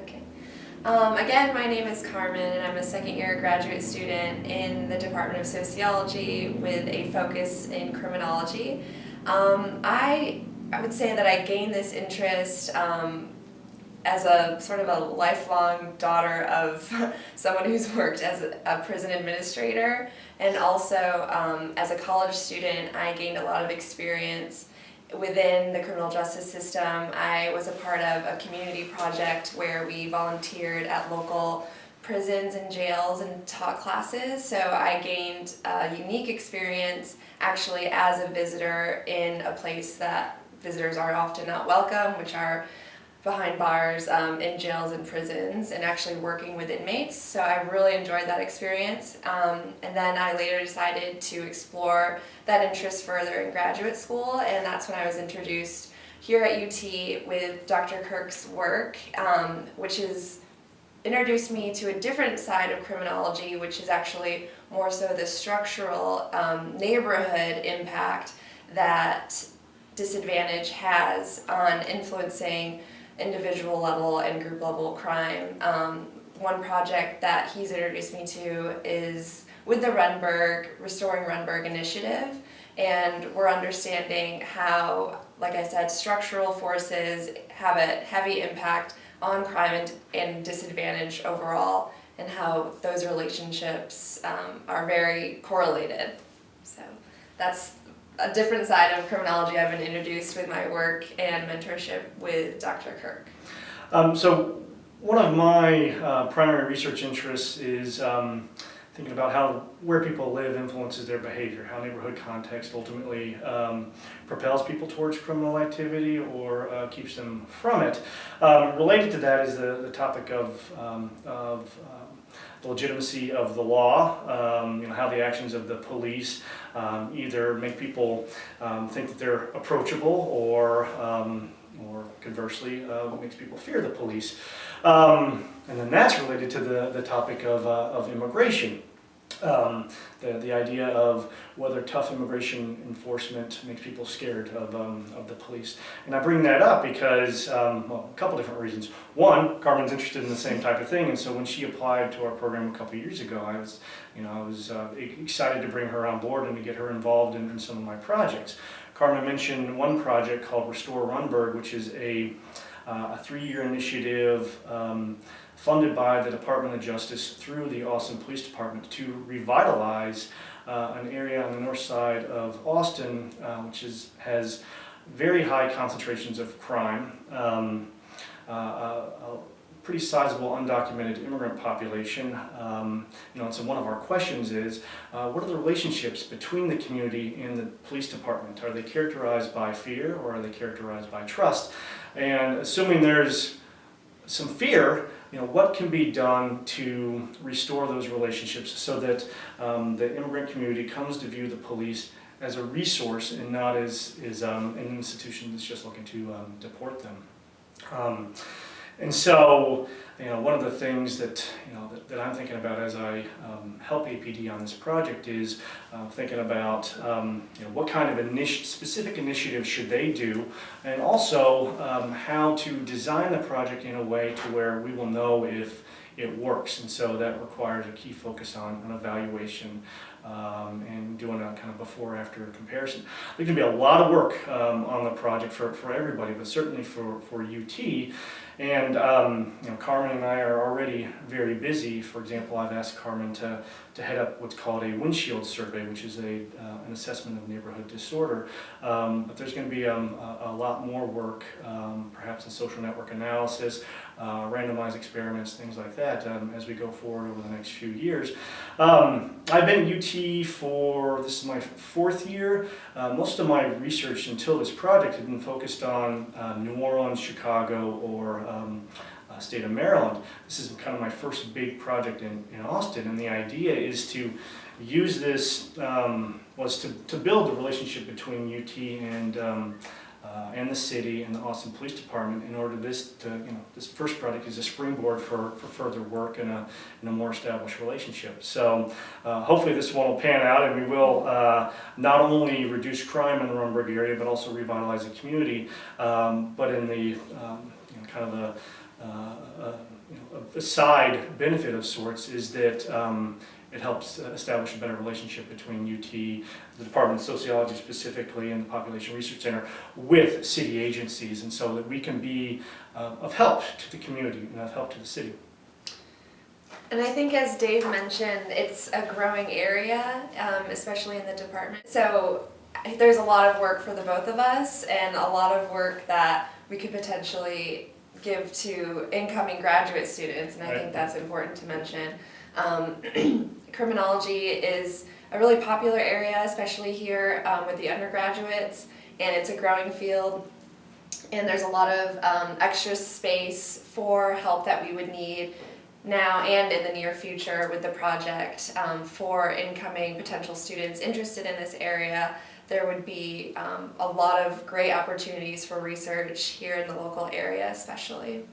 Okay. Again, my name is Carmen, and I'm a second-year graduate student in the Department of Sociology with a focus in criminology. I would say that I gained this interest as a sort of a lifelong daughter of someone who's worked as a prison administrator, and also as a college student, I gained a lot of experience within the criminal justice system. I was a part of a community project where we volunteered at local prisons and jails and taught classes, so I gained a unique experience actually as a visitor in a place that visitors are often not welcome, which are behind bars, in jails and prisons, and actually working with inmates. So I really enjoyed that experience. And then I later decided to explore that interest further in graduate school, and that's when I was introduced here at UT with Dr. Kirk's work, which is introduced me to a different side of criminology, which is actually more so the structural neighborhood impact that disadvantage has on influencing individual level and group level crime. One project that he's introduced me to is with the Restoring Runberg initiative, and we're understanding how, like I said, structural forces have a heavy impact on crime and disadvantage overall, and how those relationships are very correlated. So that's a different side of criminology I've been introduced with my work and mentorship with Dr. Kirk. So one of my primary research interests is thinking about where people live influences their behavior, how neighborhood context ultimately propels people towards criminal activity or keeps them from it. Related to that is the topic of the legitimacy of the law, how the actions of the police either make people think that they're approachable or conversely makes people fear the police. And then that's related to the topic of immigration. The idea of whether tough immigration enforcement makes people scared of the police. And I bring that up because, a couple different reasons. One, Carmen's interested in the same type of thing, and so when she applied to our program a couple years ago, I was excited to bring her on board and to get her involved in some of my projects. Carmen mentioned one project called Restore Runberg, which is a 3-year initiative funded by the Department of Justice through the Austin Police Department to revitalize an area on the north side of Austin, which has very high concentrations of crime, a pretty sizable undocumented immigrant population. And so one of our questions is, what are the relationships between the community and the police department? Are they characterized by fear or are they characterized by trust? And assuming there's some fear, what can be done to restore those relationships so that the immigrant community comes to view the police as a resource and not as an institution that's just looking to deport them. And so, one of the things that I'm thinking about as I help APD on this project is thinking about what kind of specific initiatives should they do, and also how to design the project in a way to where we will know if it works. And so that requires a key focus on evaluation and doing a kind of before-after comparison. There can be a lot of work on the project for everybody, but certainly for UT. And Carmen and I are already very busy. For example, I've asked Carmen to head up what's called a windshield survey, which is an assessment of neighborhood disorder. But there's going to be a lot more work, perhaps in social network analysis, randomized experiments, things like that, as we go forward over the next few years. I've been at UT this is my 4th year. Most of my research until this project had been focused on New Orleans, Chicago, or state of Maryland. This is kind of my first big project in Austin, and the idea is to use this, was to build the relationship between UT and the city and the Austin Police Department in order this first project is a springboard for further work in a more established relationship. So hopefully this one will pan out, and we will not only reduce crime in the Runberg area, but also revitalize the community, but in the kind of the a side benefit of sorts is that it helps establish a better relationship between UT, the Department of Sociology specifically, and the Population Research Center with city agencies, and so that we can be of help to the community and of help to the city. And I think, as Dave mentioned, it's a growing area, especially in the department. So there's a lot of work for the both of us, and a lot of work that we could potentially give to incoming graduate students, and I think that's important to mention. Criminology is a really popular area, especially here with the undergraduates, and it's a growing field. And there's a lot of extra space for help that we would need now and in the near future with the project for incoming potential students interested in this area. There would be a lot of great opportunities for research here in the local area especially.